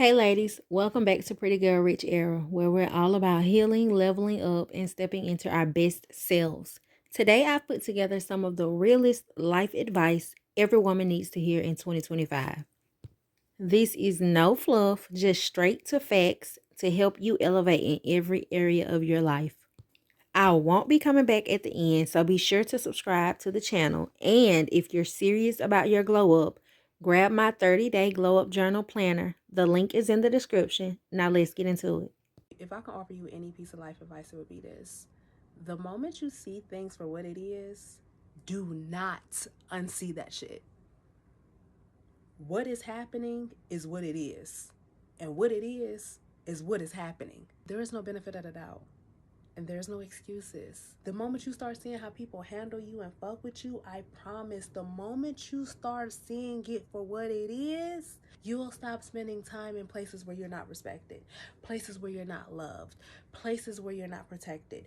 Hey ladies, welcome back to Pretty Girl Rich Era, where we're all about healing, leveling up, and stepping into our best selves. Today I've put together some of the realest life advice every woman needs to hear in 2025. This is no fluff, just straight to facts to help you elevate in every area of your life. I won't be coming back at the end, so be sure to subscribe to the channel. And if you're serious about your glow up, grab my 30-day glow up journal planner. The link is in the description. Now let's get into it. If I can offer you any piece of life advice, it would be this. The moment you see things for what it is, do not unsee that shit. What is happening is what it is. And what it is what is happening. There is no benefit of the doubt. And there's no excuses. The moment you start seeing how people handle you and fuck with you, I promise, the moment you start seeing it for what it is, you will stop spending time in places where you're not respected, places where you're not loved, places where you're not protected.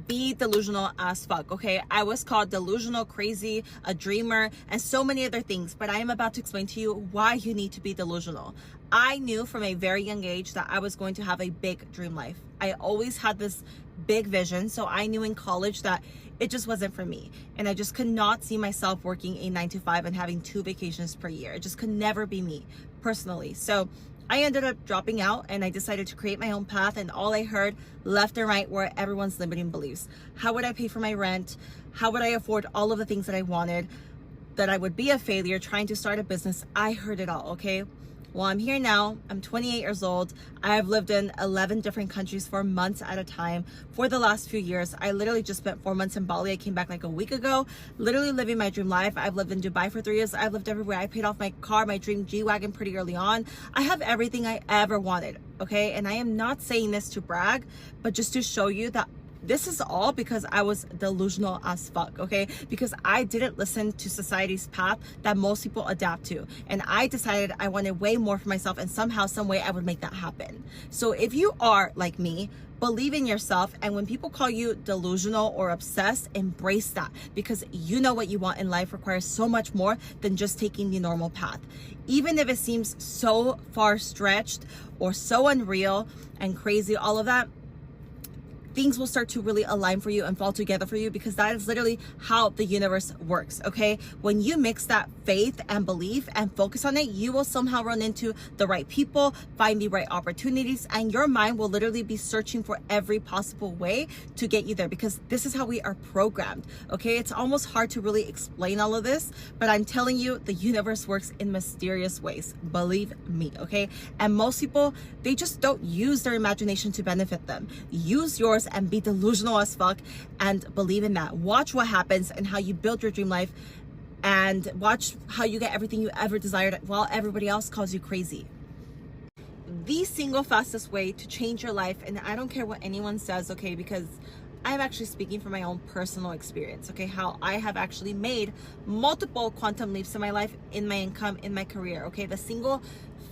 Be delusional as fuck, okay? I was called delusional, crazy, a dreamer, and so many other things, but I am about to explain to you why you need to be delusional. I knew from a very young age that I was going to have a big dream life. I always had this big vision, so I knew in college that it just wasn't for me. And I just could not see myself working a 9-to-5 and having 2 vacations per year. It just could never be me, personally. So I ended up dropping out and I decided to create my own path, and all I heard left and right were everyone's limiting beliefs. How would I pay for my rent? How would I afford all of the things that I wanted? That I would be a failure trying to start a business. I heard it all, okay? Well, I'm here now. I'm 28 years old. I've lived in 11 different countries for months at a time for the last few years. I literally just spent 4 months in Bali. I came back like a week ago, literally living my dream life. I've lived in Dubai for 3 years. I've lived everywhere. I paid off my car, my dream G-Wagon pretty early on. I have everything I ever wanted, okay? And I am not saying this to brag, but just to show you that this is all because I was delusional as fuck, okay? Because I didn't listen to society's path that most people adapt to. And I decided I wanted way more for myself, and somehow, some way I would make that happen. So if you are like me, believe in yourself, and when people call you delusional or obsessed, embrace that, because you know what you want in life requires so much more than just taking the normal path. Even if it seems so far stretched or so unreal and crazy, all of that, things will start to really align for you and fall together for you, because that is literally how the universe works, okay? When you mix that faith and belief and focus on it, you will somehow run into the right people, find the right opportunities, and your mind will literally be searching for every possible way to get you there, because this is how we are programmed, okay? It's almost hard to really explain all of this, but I'm telling you, the universe works in mysterious ways, believe me, okay? And most people, they just don't use their imagination to benefit them. Use yours and be delusional as fuck and believe in that. Watch what happens and how you build your dream life, and watch how you get everything you ever desired while everybody else calls you crazy. The single fastest way to change your life, and I don't care what anyone says, okay, because I'm actually speaking from my own personal experience, okay, how I have actually made multiple quantum leaps in my life, in my income, in my career, okay? The single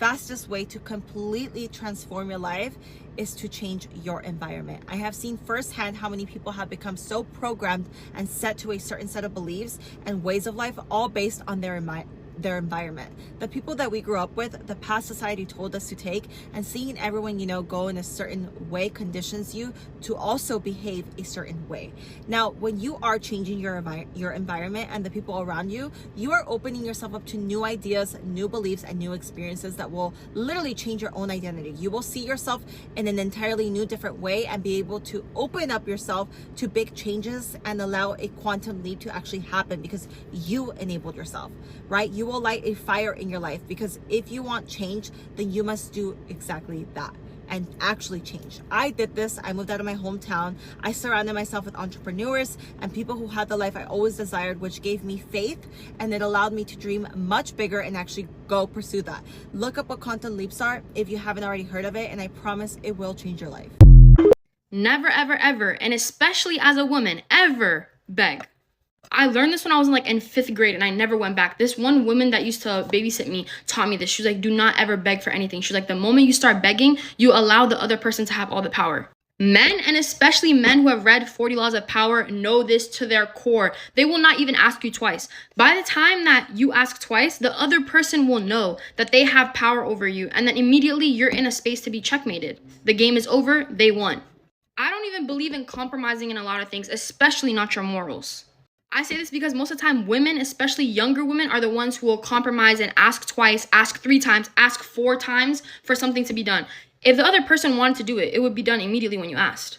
fastest way to completely transform your life is to change your environment. I have seen firsthand how many people have become so programmed and set to a certain set of beliefs and ways of life, all based on their environment. The people that we grew up with, the past society told us to take, and seeing everyone, you know, go in a certain way conditions you to also behave a certain way. Now, when you are changing your environment and the people around you, you are opening yourself up to new ideas, new beliefs, and new experiences that will literally change your own identity. You will see yourself in an entirely new, different way, and be able to open up yourself to big changes and allow a quantum leap to actually happen, because you enabled yourself, right? You will light a fire in your life, because if you want change, then you must do exactly that and actually change. I did this. I moved out of my hometown. I surrounded myself with entrepreneurs and people who had the life I always desired, which gave me faith, and it allowed me to dream much bigger and actually go pursue that. Look up what quantum leaps are if you haven't already heard of it, and I promise it will change your life. Never, ever, ever, and especially as a woman, ever beg. I learned this when I was in 5th grade, and I never went back. This one woman that used to babysit me taught me this. She was like, do not ever beg for anything. She was like, the moment you start begging, you allow the other person to have all the power. Men, and especially men who have read 40 Laws of Power, know this to their core. They will not even ask you twice. By the time that you ask twice, the other person will know that they have power over you, and then immediately you're in a space to be checkmated. The game is over, they won. I don't even believe in compromising in a lot of things, especially not your morals. I say this because most of the time, women, especially younger women, are the ones who will compromise and ask twice, ask 3 times, ask 4 times for something to be done. If the other person wanted to do it, it would be done immediately when you asked.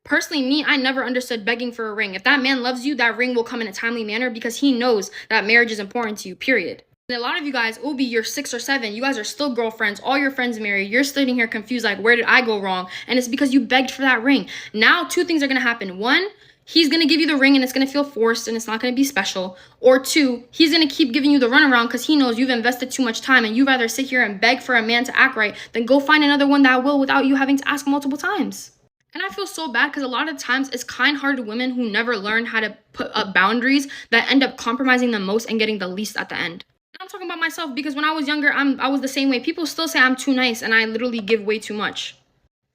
Personally, me, I never understood begging for a ring. If that man loves you, that ring will come in a timely manner because he knows that marriage is important to you, period. And a lot of you guys, it will be year 6 or 7. You guys are still girlfriends. All your friends married. You're sitting here confused, like, where did I go wrong? And it's because you begged for that ring. Now, 2 things are going to happen. 1, he's going to give you the ring and it's going to feel forced and it's not going to be special. Or 2, he's going to keep giving you the runaround because he knows you've invested too much time and you'd rather sit here and beg for a man to act right than go find another one that will without you having to ask multiple times. And I feel so bad because a lot of times it's kind-hearted women who never learn how to put up boundaries that end up compromising the most and getting the least at the end. And I'm talking about myself because when I was younger, I was the same way. People still say I'm too nice and I literally give way too much.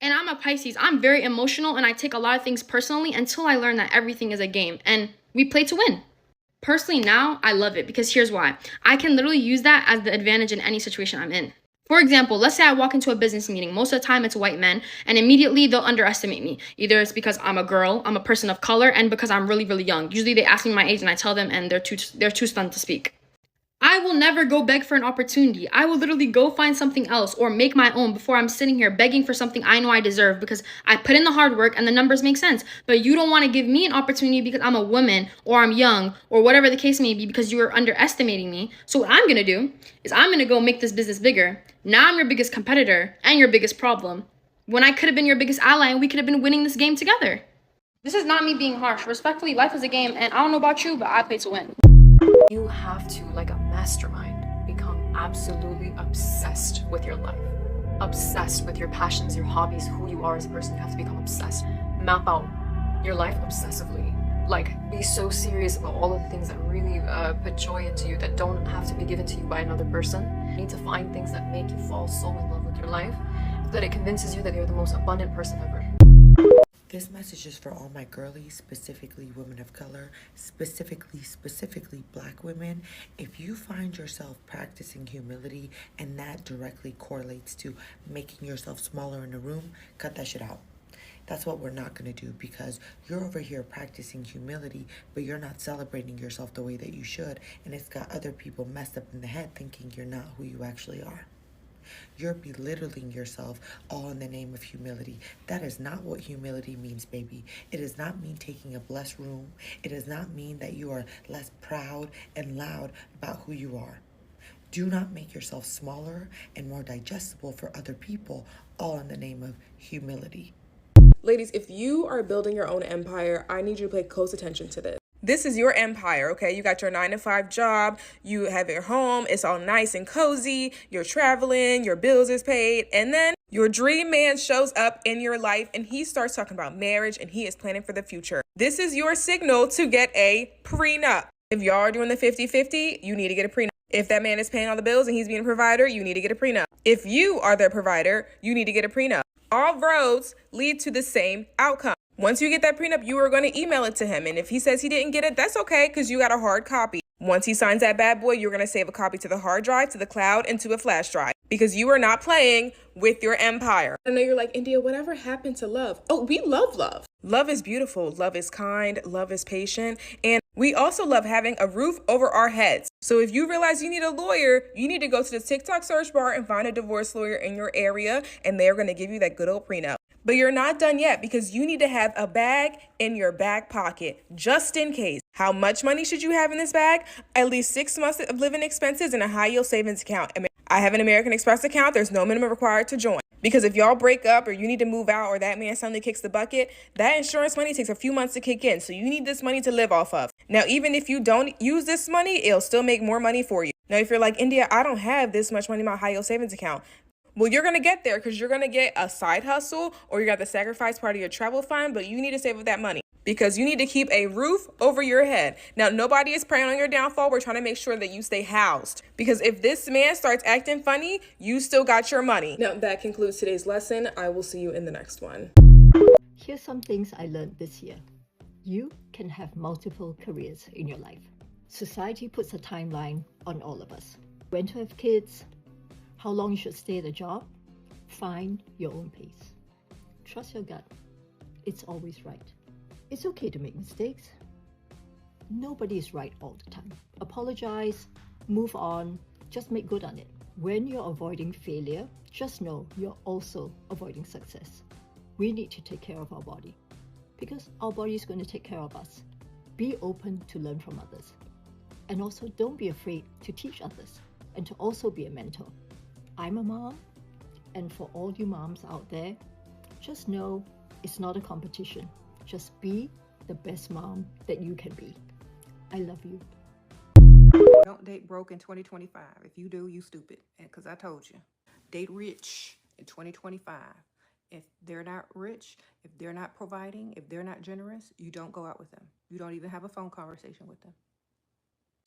And I'm a Pisces. I'm very emotional and I take a lot of things personally until I learn that everything is a game and we play to win. Personally now, I love it because here's why. I can literally use that as the advantage in any situation I'm in. For example, let's say I walk into a business meeting. Most of the time it's white men and immediately they'll underestimate me. Either it's because I'm a girl, I'm a person of color, and because I'm really, really young. Usually they ask me my age and I tell them and they're too stunned to speak. I will never go beg for an opportunity. I will literally go find something else or make my own before I'm sitting here begging for something I know I deserve because I put in the hard work and the numbers make sense. But you don't want to give me an opportunity because I'm a woman or I'm young or whatever the case may be because you are underestimating me. So what I'm going to do is I'm going to go make this business bigger. Now I'm your biggest competitor and your biggest problem when I could have been your biggest ally and we could have been winning this game together. This is not me being harsh. Respectfully, life is a game and I don't know about you, but I play to win. You have to, like a mastermind, become absolutely obsessed with your life. Obsessed with your passions, your hobbies, who you are as a person. You have to become obsessed. Map out your life obsessively. Like, be so serious about all of the things that really put joy into you that don't have to be given to you by another person. You need to find things that make you fall so in love with your life that it convinces you that you're the most abundant person ever. This message is for all my girlies, specifically women of color, specifically black women. If you find yourself practicing humility and that directly correlates to making yourself smaller in a room, cut that shit out. That's what we're not going to do because you're over here practicing humility, but you're not celebrating yourself the way that you should. And it's got other people messed up in the head thinking you're not who you actually are. You're belittling yourself all in the name of humility. That is not what humility means, baby. It does not mean taking a blessed room. It does not mean that you are less proud and loud about who you are. Do not make yourself smaller and more digestible for other people, all in the name of humility. Ladies, if you are building your own empire, I need you to pay close attention to this. This is your empire, okay? You got your 9-to-5 job, you have your home, it's all nice and cozy, you're traveling, your bills is paid, and then your dream man shows up in your life and he starts talking about marriage and he is planning for the future. This is your signal to get a prenup. If y'all are doing the 50-50, you need to get a prenup. If that man is paying all the bills and he's being a provider, you need to get a prenup. If you are the provider, you need to get a prenup. All roads lead to the same outcome. Once you get that prenup, you are going to email it to him. And if he says he didn't get it, that's okay because you got a hard copy. Once he signs that bad boy, you're going to save a copy to the hard drive, to the cloud, and to a flash drive because you are not playing with your empire. I know you're like, India, whatever happened to love? Oh, we love love. Love is beautiful. Love is kind. Love is patient. And we also love having a roof over our heads. So if you realize you need a lawyer, you need to go to the TikTok search bar and find a divorce lawyer in your area, and they're going to give you that good old prenup. But you're not done yet because you need to have a bag in your back pocket just in case. How much money should you have in this bag? At least 6 months of living expenses and a high yield savings account. I have an American Express account. There's no minimum required to join. Because if y'all break up or you need to move out or that man suddenly kicks the bucket, that insurance money takes a few months to kick in. So you need this money to live off of. Now, even if you don't use this money, it'll still make more money for you. Now, if you're like, India, I don't have this much money in my high yield savings account. Well, you're going to get there because you're going to get a side hustle or you got the sacrifice part of your travel fund, but you need to save up that money because you need to keep a roof over your head. Now, nobody is praying on your downfall. We're trying to make sure that you stay housed because if this man starts acting funny, you still got your money. Now, that concludes today's lesson. I will see you in the next one. Here's some things I learned this year. You can have multiple careers in your life. Society puts a timeline on all of us. When to have kids, how long you should stay at a job. Find your own pace. Trust your gut. It's always right. It's okay to make mistakes. Nobody is right all the time. Apologize, move on, just make good on it. When you're avoiding failure, just know you're also avoiding success. We need to take care of our body because our body is going to take care of us. Be open to learn from others. And also don't be afraid to teach others and to also be a mentor. I'm a mom, and for all you moms out there, just know it's not a competition. Just be the best mom that you can be. I love you. Don't date broke in 2025. If you do, you stupid. And because I told you. Date rich in 2025. If they're not rich, if they're not providing, if they're not generous, you don't go out with them. You don't even have a phone conversation with them.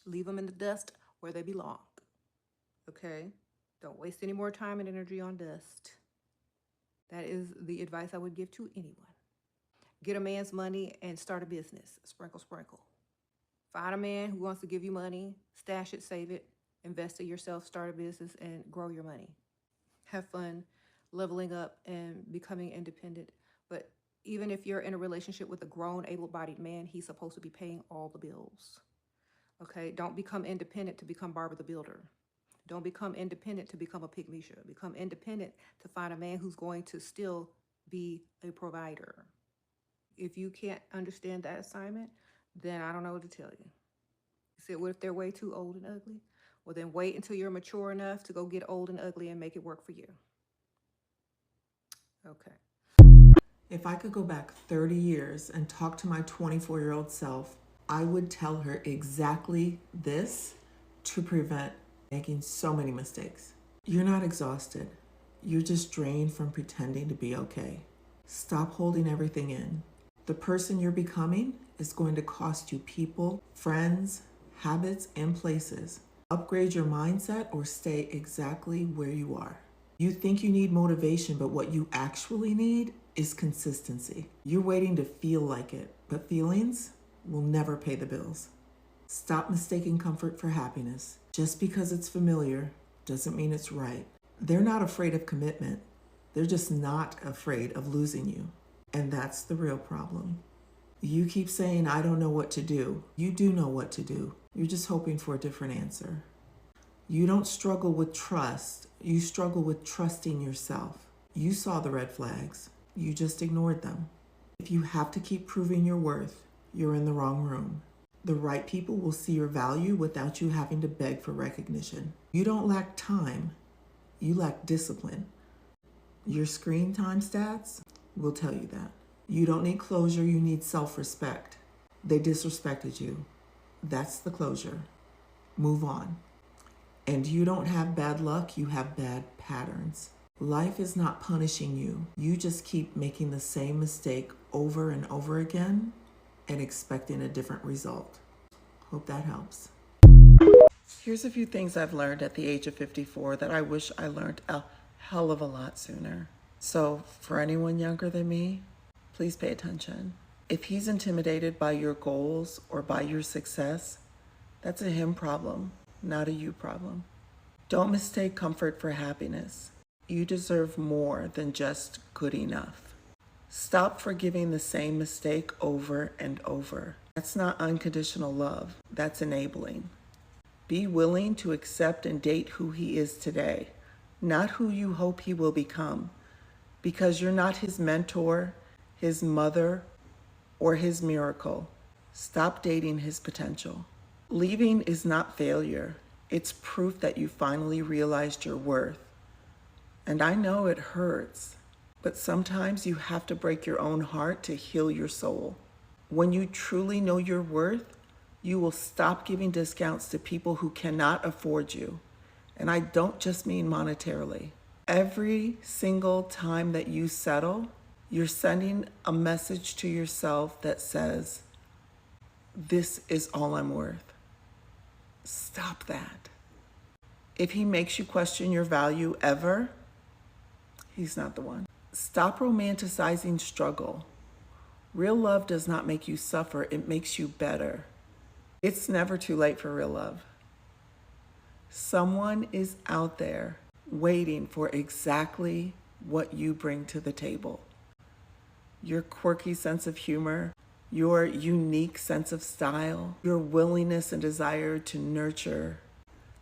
Leave them in the dust where they belong. Okay? Don't waste any more time and energy on dust. That is the advice I would give to anyone. Get a man's money and start a business. Sprinkle, sprinkle. Find a man who wants to give you money, stash it, save it, invest in yourself, start a business, and grow your money. Have fun leveling up and becoming independent. But even if you're in a relationship with a grown, able-bodied man, he's supposed to be paying all the bills. Okay? Don't become independent to become Barbara the Builder. Don't become independent to become a Pygmisha. Become independent to find a man who's going to still be a provider. If you can't understand that assignment, then I don't know what to tell you. You said, what if they're way too old and ugly? Well, then wait until you're mature enough to go get old and ugly and make it work for you. Okay. If I could go back 30 years and talk to my 24-year-old self, I would tell her exactly this to prevent making so many mistakes. You're not exhausted. You're just drained from pretending to be okay. Stop holding everything in. The person you're becoming is going to cost you people, friends, habits, and places. Upgrade your mindset or stay exactly where you are. You think you need motivation, but what you actually need is consistency. You're waiting to feel like it, but feelings will never pay the bills. Stop mistaking comfort for happiness. Just because it's familiar doesn't mean it's right. They're not afraid of commitment. They're just not afraid of losing you. And that's the real problem. You keep saying, I don't know what to do. You do know what to do. You're just hoping for a different answer. You don't struggle with trust. You struggle with trusting yourself. You saw the red flags. You just ignored them. If you have to keep proving your worth, you're in the wrong room. The right people will see your value without you having to beg for recognition. You don't lack time. You lack discipline. Your screen time stats will tell you that. You don't need closure, you need self-respect. They disrespected you. That's the closure. Move on. And you don't have bad luck, you have bad patterns. Life is not punishing you. You just keep making the same mistake over and over again and expecting a different result. Hope that helps. Here's a few things I've learned at the age of 54 that I wish I learned a hell of a lot sooner. So for anyone younger than me, please pay attention. If he's intimidated by your goals or by your success, that's a him problem, not a you problem. Don't mistake comfort for happiness. You deserve more than just good enough. Stop forgiving the same mistake over and over. That's not unconditional love. That's enabling. Be willing to accept and date who he is today, not who you hope he will become, because you're not his mentor, his mother, or his miracle. Stop dating his potential. Leaving is not failure. It's proof that you finally realized your worth. And I know it hurts, but sometimes you have to break your own heart to heal your soul. When you truly know your worth, you will stop giving discounts to people who cannot afford you. And I don't just mean monetarily. Every single time that you settle, you're sending a message to yourself that says, this is all I'm worth. Stop that. If he makes you question your value ever, he's not the one. Stop romanticizing struggle. Real love does not make you suffer, it makes you better. It's never too late for real love. Someone is out there waiting for exactly what you bring to the table. Your quirky sense of humor, your unique sense of style, your willingness and desire to nurture.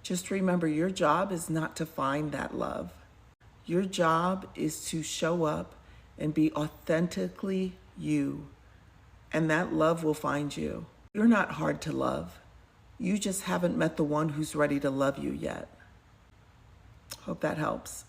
Just remember, your job is not to find that love. Your job is to show up and be authentically you, and that love will find you. You're not hard to love. You just haven't met the one who's ready to love you yet. Hope that helps.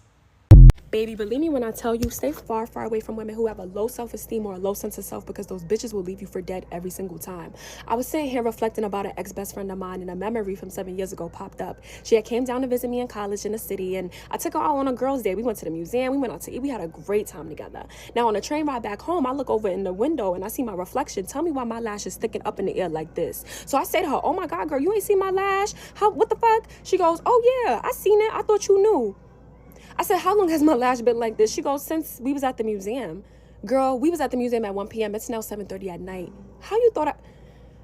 Baby, believe me when I tell you, stay far, far away from women who have a low self-esteem or a low sense of self, because those bitches will leave you for dead every single time. I was sitting here reflecting about an ex-best friend of mine, and a memory from 7 years ago popped up. She had came down to visit me in college in the city, and I took her out on a girls' day. We went to the museum, we went out to eat, we had a great time together. Now, on the train ride back home, I look over in the window, and I see my reflection. Tell me why my lash is sticking up in the air like this. So I say to her, oh my God, girl, you ain't seen my lash? What the fuck? She goes, oh yeah, I seen it. I thought you knew. I said, how long has my lash been like this? She goes, since we was at the museum. Girl, we was at the museum at 1 p.m. It's now 7:30 at night. How you thought I...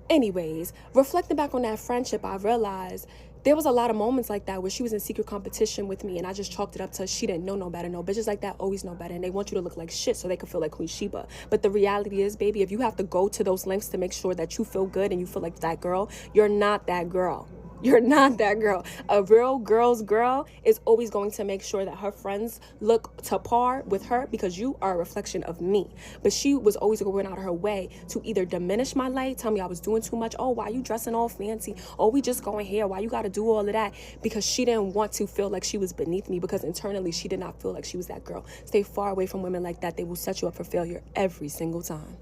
Anyways, reflecting back on that friendship, I realized there was a lot of moments like that where she was in secret competition with me, and I just chalked it up to she didn't know no better. No, bitches like that always know better, and they want you to look like shit so they can feel like Queen Sheba. But the reality is, baby, if you have to go to those lengths to make sure that you feel good and you feel like that girl, you're not that girl. You're not that girl. A real girl's girl is always going to make sure that her friends look to par with her, because you are a reflection of me. But she was always going out of her way to either diminish my light, tell me I was doing too much. Oh, why you dressing all fancy? Oh, we just going here. Why you got to do all of that? Because she didn't want to feel like she was beneath me, because internally she did not feel like she was that girl. Stay far away from women like that. They will set you up for failure every single time.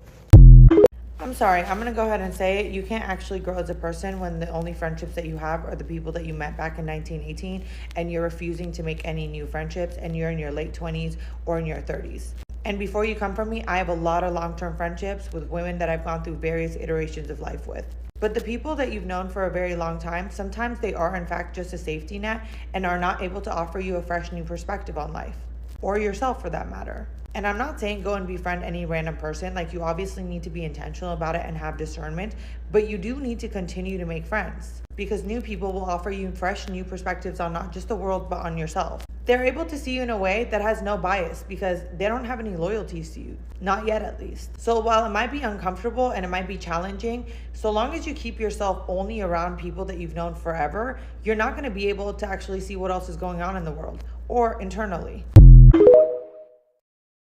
I'm sorry, I'm gonna go ahead and say it. You can't actually grow as a person when the only friendships that you have are the people that you met back in 1918, and you're refusing to make any new friendships, and you're in your late 20s or in your 30s. And before you come from me, I have a lot of long-term friendships with women that I've gone through various iterations of life with. But the people that you've known for a very long time, sometimes they are in fact just a safety net and are not able to offer you a fresh new perspective on life, or yourself for that matter. And I'm not saying go and befriend any random person. Like, you obviously need to be intentional about it and have discernment, but you do need to continue to make friends, because new people will offer you fresh new perspectives on not just the world, but on yourself. They're able to see you in a way that has no bias, because they don't have any loyalties to you. Not yet, at least. So while it might be uncomfortable and it might be challenging, so long as you keep yourself only around people that you've known forever, you're not going to be able to actually see what else is going on in the world or internally.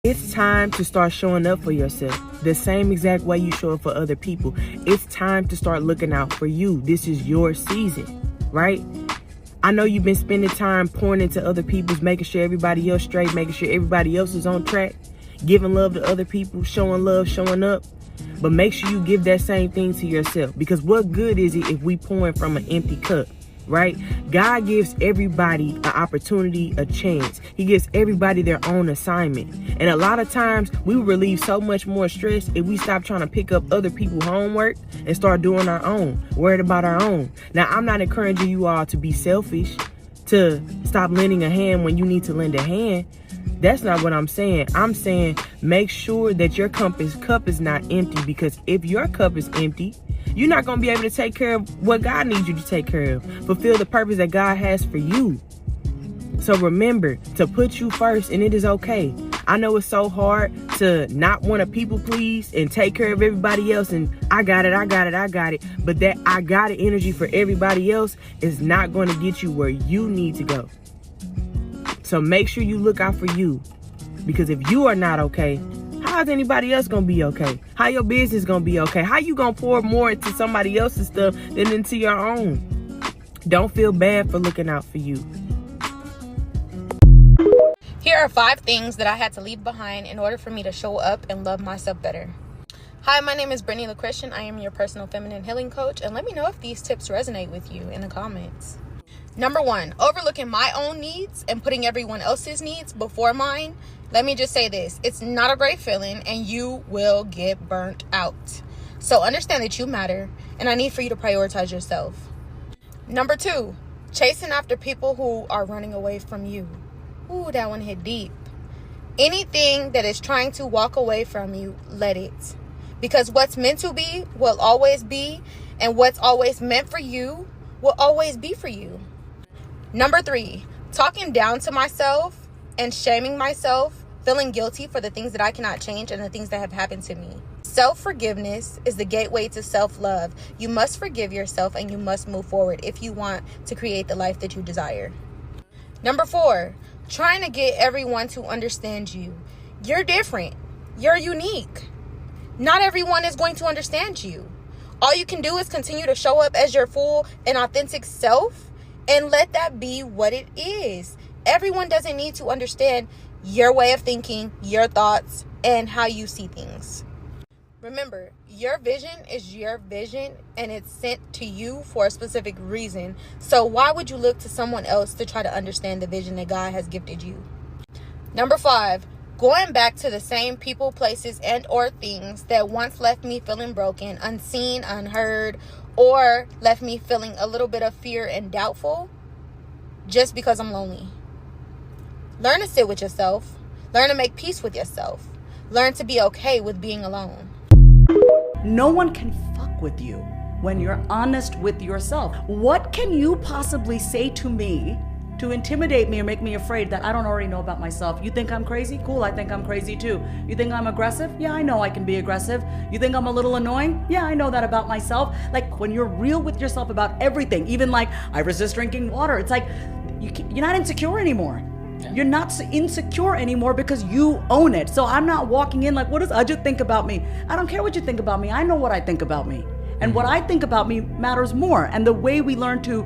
It's time to start showing up for yourself the same exact way you show up for other people. It's time to start looking out for you. This is your season, right? I know you've been spending time pouring into other people's, making sure everybody else straight, making sure everybody else is on track, giving love to other people, showing love, showing up. But make sure you give that same thing to yourself, because what good is it if we pouring from an empty cup? Right? God gives everybody an opportunity, a chance. He gives everybody their own assignment. And a lot of times we relieve so much more stress if we stop trying to pick up other people's homework and start doing our own, worried about our own. Now, I'm not encouraging you all to be selfish, to stop lending a hand when you need to lend a hand. That's not what I'm saying. I'm saying make sure that your cup is not empty, because if your cup is empty, you're not going to be able to take care of what God needs you to take care of. Fulfill the purpose that God has for you. So remember to put you first, and it is okay. I know it's so hard to not want to people please and take care of everybody else, and I got it. But that I got it energy for everybody else is not going to get you where you need to go. So make sure you look out for you, because if you are not okay, how is anybody else gonna be okay? How your business gonna be okay? How you gonna pour more into somebody else's stuff than into your own? Don't feel bad for looking out for you. Here are 5 things that I had to leave behind in order for me to show up and love myself better. Hi, my name is Brittany LaChristian. I am your personal feminine healing coach, and let me know if these tips resonate with you in the comments. Number 1, overlooking my own needs and putting everyone else's needs before mine. Let me just say this, it's not a great feeling, and you will get burnt out. So understand that you matter, and I need for you to prioritize yourself. Number 2, chasing after people who are running away from you. Ooh, that one hit deep. Anything that is trying to walk away from you, let it. Because what's meant to be will always be, and what's always meant for you will always be for you. Number 3, talking down to myself and shaming myself, feeling guilty for the things that I cannot change and the things that have happened to me. Self-forgiveness is the gateway to self-love. You must forgive yourself and you must move forward if you want to create the life that you desire. Number 4, trying to get everyone to understand you. You're different. You're unique. Not everyone is going to understand you. All you can do is continue to show up as your full and authentic self and let that be what it is. Everyone doesn't need to understand your way of thinking, your thoughts, and how you see things. Remember, your vision is your vision and it's sent to you for a specific reason. So why would you look to someone else to try to understand the vision that God has gifted you? Number 5, going back to the same people, places, and or things that once left me feeling broken, unseen, unheard, or left me feeling a little bit of fear and doubtful just because I'm lonely. Learn to sit with yourself. Learn to make peace with yourself. Learn to be okay with being alone. No one can fuck with you when you're honest with yourself. What can you possibly say to me to intimidate me or make me afraid that I don't already know about myself? You think I'm crazy? Cool, I think I'm crazy too. You think I'm aggressive? Yeah, I know I can be aggressive. You think I'm a little annoying? Yeah, I know that about myself. Like when you're real with yourself about everything, even like I resist drinking water, it's like you're not insecure anymore. You're not insecure anymore because you own it. So I'm not walking in like, what does Ajit think about me? I don't care what you think about me. I know what I think about me. And what I think about me matters more. And the way we learn to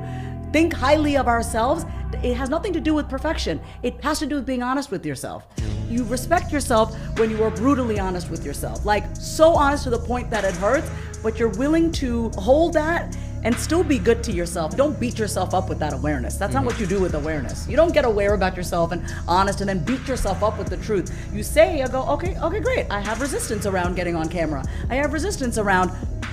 think highly of ourselves, it has nothing to do with perfection. It has to do with being honest with yourself. You respect yourself when you are brutally honest with yourself. Like so honest to the point that it hurts, but you're willing to hold that and still be good to yourself. Don't beat yourself up with that awareness. That's not what you do with awareness. You don't get aware about yourself and honest and then beat yourself up with the truth. You say, I go, okay, great. I have resistance around getting on camera. I have resistance around,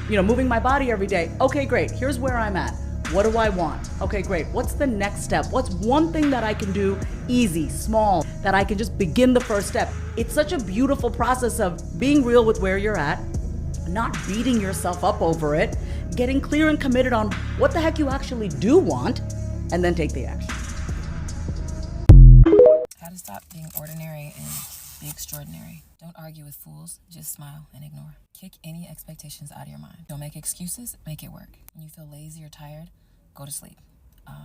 moving my body every day. Okay, great. Here's where I'm at. What do I want? Okay, great. What's the next step? What's one thing that I can do easy, small, that I can just begin the first step? It's such a beautiful process of being real with where you're at, not beating yourself up over it, getting clear and committed on what the heck you actually do want, and then take the action. How to stop being ordinary and be extraordinary. Don't argue with fools, just smile and ignore. Kick any expectations out of your mind. Don't make excuses, make it work. When you feel lazy or tired, go to sleep.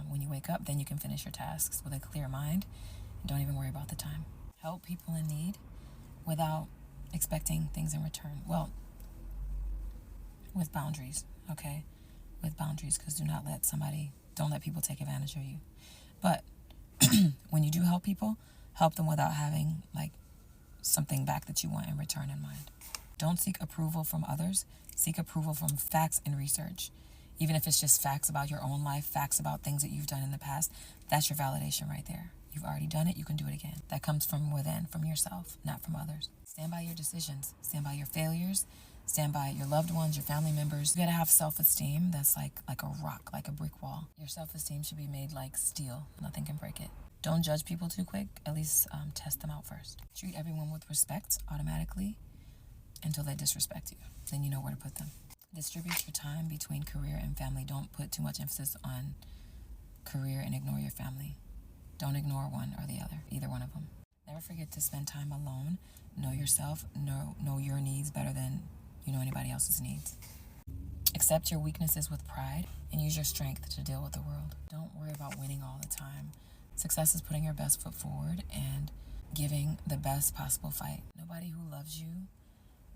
When you wake up, then you can finish your tasks with a clear mind and don't even worry about the time. Help people in need without expecting things in return. Well, with boundaries, okay? With boundaries, because don't let people take advantage of you. But when you do help people, help them without having something back that you want in return in mind. Don't seek approval from others. Seek approval from facts and research. Even if it's just facts about your own life, facts about things that you've done in the past, that's your validation right there. You've already done it, you can do it again. That comes from within, from yourself, not from others. Stand by your decisions. Stand by your failures. Stand by your loved ones, your family members. You gotta have self-esteem that's like a rock, like a brick wall. Your self-esteem should be made like steel. Nothing can break it. Don't judge people too quick. At least test them out first. Treat everyone with respect automatically until they disrespect you. Then you know where to put them. Distribute your time between career and family. Don't put too much emphasis on career and ignore your family. Don't ignore one or the other, either one of them. Never forget to spend time alone. Know yourself. Know your needs better than you know anybody else's needs. Accept your weaknesses with pride and use your strength to deal with the world. Don't worry about winning all the time. Success is putting your best foot forward and giving the best possible fight. Nobody who loves you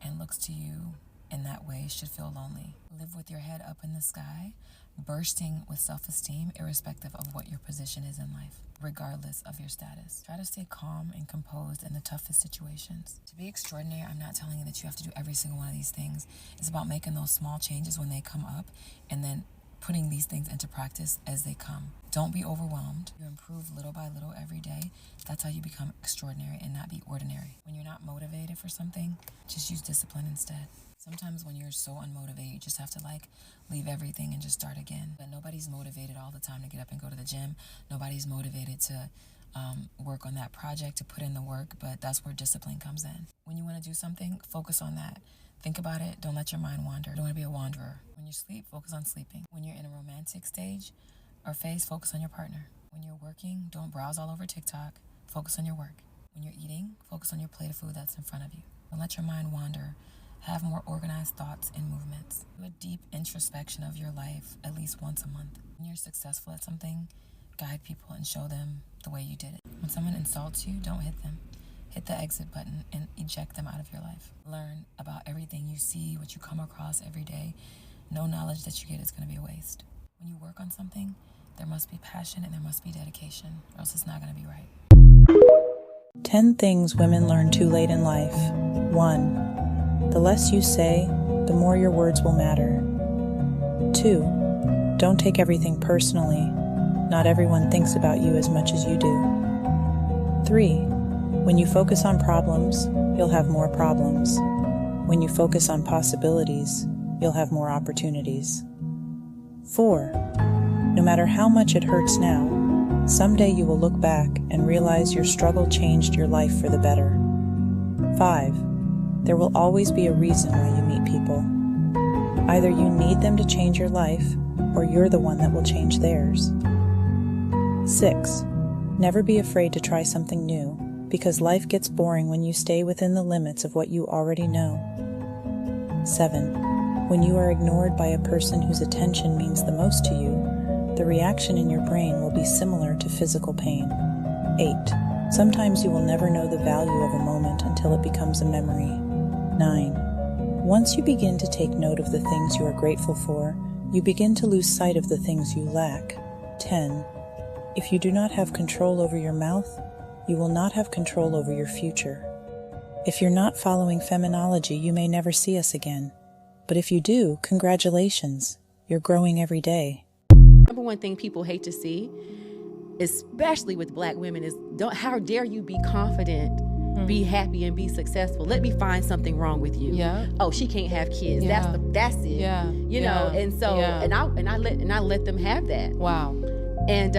and looks to you in that way should feel lonely. Live with your head up in the sky, bursting with self-esteem, irrespective of what your position is in life, regardless of your status. Try to stay calm and composed in the toughest situations. To be extraordinary, I'm not telling you that you have to do every single one of these things. It's about making those small changes when they come up and then putting these things into practice as they come. Don't be overwhelmed. You improve little by little every day. That's how you become extraordinary and not be ordinary. When you're not motivated for something, just use discipline instead. Sometimes when you're so unmotivated, you just have to leave everything and just start again. But nobody's motivated all the time to get up and go to the gym. Nobody's motivated to work on that project, to put in the work, but that's where discipline comes in. When you want to do something, focus on that. Think about it. Don't let your mind wander. You don't want to be a wanderer. When you sleep, focus on sleeping. When you're in a romantic stage or phase, focus on your partner. When you're working, don't browse all over TikTok. Focus on your work. When you're eating, focus on your plate of food that's in front of you. Don't let your mind wander. Have more organized thoughts and movements. Do a deep introspection of your life at least once a month. When you're successful at something, guide people and show them the way you did it. When someone insults you, don't hit them. Hit the exit button and eject them out of your life. Learn about everything you see, what you come across every day. No knowledge that you get is going to be a waste. When you work on something, there must be passion and there must be dedication, or else it's not going to be right. 10 things women learn too late in life. 1. The less you say, the more your words will matter. 2. Don't take everything personally. Not everyone thinks about you as much as you do. 3. When you focus on problems, you'll have more problems. When you focus on possibilities, you'll have more opportunities. 4. No matter how much it hurts now, someday you will look back and realize your struggle changed your life for the better. 5. There will always be a reason why you meet people. Either you need them to change your life, or you're the one that will change theirs. 6. Never be afraid to try something new, because life gets boring when you stay within the limits of what you already know. 7. When you are ignored by a person whose attention means the most to you, the reaction in your brain will be similar to physical pain. 8. Sometimes you will never know the value of a moment until it becomes a memory. 9. Once you begin to take note of the things you are grateful for, you begin to lose sight of the things you lack. 10. If you do not have control over your mouth, you will not have control over your future. If you're not following feminology, you may never see us again. But if you do, congratulations. You're growing every day. Number one thing people hate to see, especially with Black women, is how dare you be confident, be happy, and be successful. Let me find something wrong with you. Yeah. Oh, she can't have kids. Yeah. That's it. Yeah. You know, and so and I let them have that. Wow. And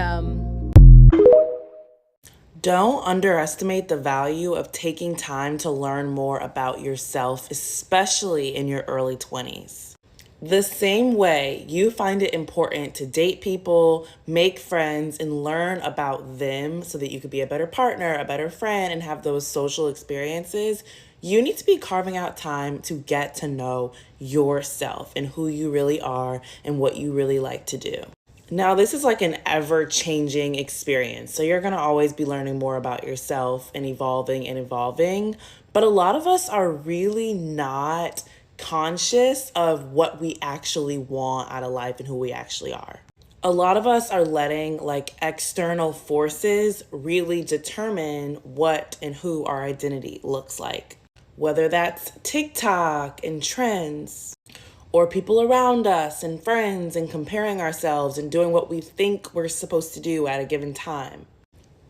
don't underestimate the value of taking time to learn more about yourself, especially in your early 20s. The same way you find it important to date people, make friends, and learn about them so that you could be a better partner, a better friend, and have those social experiences, you need to be carving out time to get to know yourself and who you really are and what you really like to do. Now, this is like an ever-changing experience, so you're going to always be learning more about yourself and evolving, but a lot of us are really not conscious of what we actually want out of life and who we actually are. A lot of us are letting external forces really determine what and who our identity looks like. Whether that's TikTok and trends, or people around us and friends and comparing ourselves and doing what we think we're supposed to do at a given time.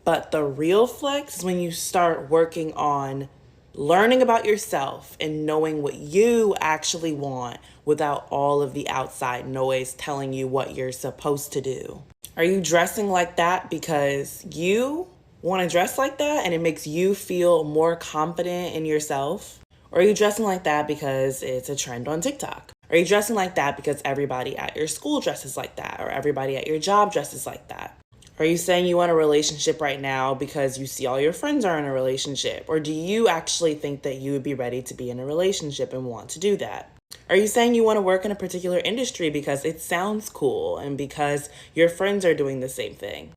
But the real flex is when you start working on learning about yourself and knowing what you actually want without all of the outside noise telling you what you're supposed to do. Are you dressing like that because you want to dress like that and it makes you feel more confident in yourself? Or are you dressing like that because it's a trend on TikTok? Are you dressing like that because everybody at your school dresses like that, or everybody at your job dresses like that? Are you saying you want a relationship right now because you see all your friends are in a relationship? Or do you actually think that you would be ready to be in a relationship and want to do that? Are you saying you want to work in a particular industry because it sounds cool and because your friends are doing the same thing?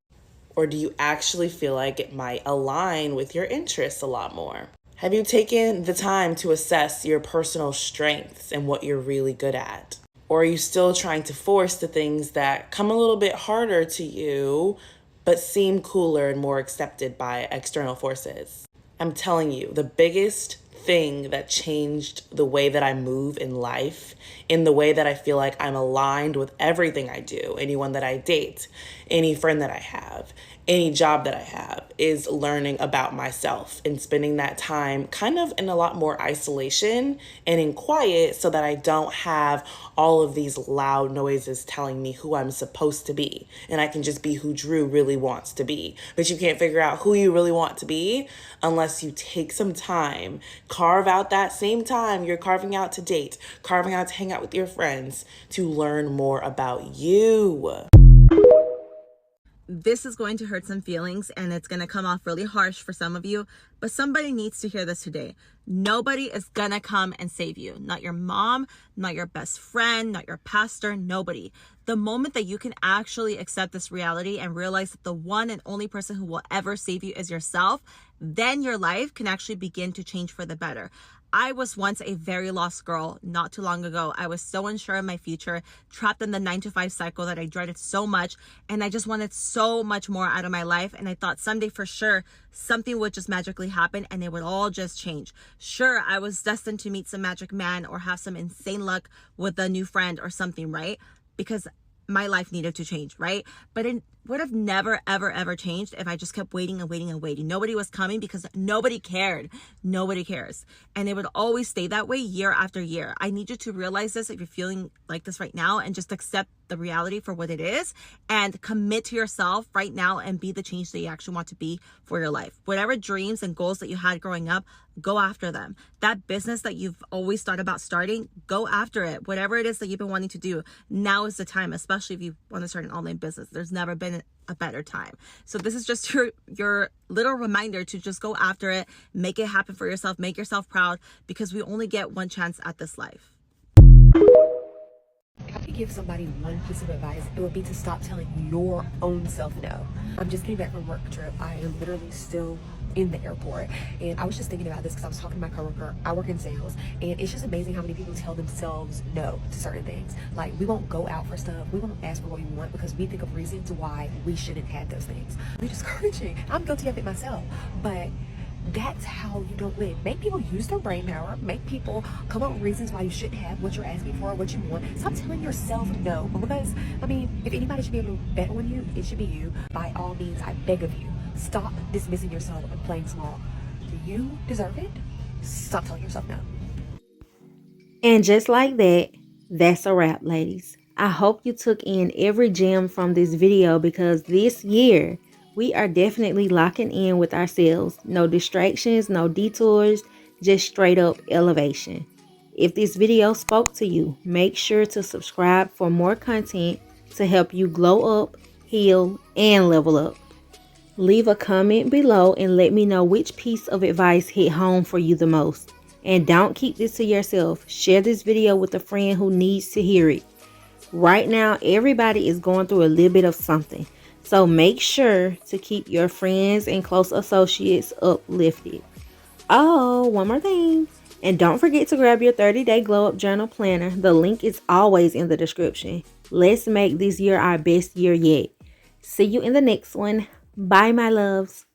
Or do you actually feel like it might align with your interests a lot more? Have you taken the time to assess your personal strengths and what you're really good at? Or are you still trying to force the things that come a little bit harder to you, but seem cooler and more accepted by external forces? I'm telling you, the biggest thing that changed the way that I move in life, in the way that I feel like I'm aligned with everything I do, anyone that I date, any friend that I have, any job that I have is learning about myself and spending that time kind of in a lot more isolation and in quiet so that I don't have all of these loud noises telling me who I'm supposed to be. And I can just be who Drew really wants to be. But you can't figure out who you really want to be unless you take some time, carve out that same time you're carving out to date, carving out to hang out with your friends, to learn more about you. This is going to hurt some feelings and it's going to come off really harsh for some of you, but somebody needs to hear this today. Nobody is going to come and save you. Not your mom, not your best friend, not your pastor, nobody. The moment that you can actually accept this reality and realize that the one and only person who will ever save you is yourself, then your life can actually begin to change for the better. I was once a very lost girl not too long ago. I was so unsure of my future, trapped in the 9-to-5 cycle that I dreaded so much. And I just wanted so much more out of my life. And I thought someday for sure something would just magically happen and it would all just change. Sure, I was destined to meet some magic man or have some insane luck with a new friend or something, right? Because my life needed to change, right? But it would have never, ever, ever changed if I just kept waiting and waiting and waiting. Nobody was coming because nobody cared. Nobody cares. And it would always stay that way year after year. I need you to realize this if you're feeling like this right now and just accept the reality for what it is and commit to yourself right now and be the change that you actually want to be for your life. Whatever dreams and goals that you had growing up, go after them. That business that you've always thought about starting, go after it. Whatever it is that you've been wanting to do, now is the time, especially if you want to start an online business. There's never been a better time. So this is just your little reminder to just go after it, make it happen for yourself, make yourself proud, because we only get one chance at this life. If I could give somebody one piece of advice, it would be to stop telling your own self no. I'm just getting back from work trip. I am literally still in the airport, and I was just thinking about this because I was talking to my coworker. I work in sales, and it's just amazing how many people tell themselves no to certain things. Like, we won't go out for stuff, we won't ask for what we want because we think of reasons why we shouldn't have those things. It's discouraging. I'm guilty of it myself, but that's how you don't win. Make people use their brain power. Make people come up with reasons why you shouldn't have what you're asking for, what you want. Stop telling yourself no. Because, I mean, if anybody should be able to bet on you, it should be you. By all means, I beg of you, stop dismissing yourself and playing small. Do you deserve it? Stop telling yourself no. And just like that, that's a wrap, ladies. I hope you took in every gem from this video because this year, we are definitely locking in with ourselves. No distractions, no detours, just straight up elevation. If this video spoke to you, make sure to subscribe for more content to help you glow up, heal, and level up. Leave a comment below and let me know which piece of advice hit home for you the most. And don't keep this to yourself. Share this video with a friend who needs to hear it. Right now, everybody is going through a little bit of something. So make sure to keep your friends and close associates uplifted. Oh, one more thing. And don't forget to grab your 30-day Glow Up Journal Planner. The link is always in the description. Let's make this year our best year yet. See you in the next one. Bye, my loves.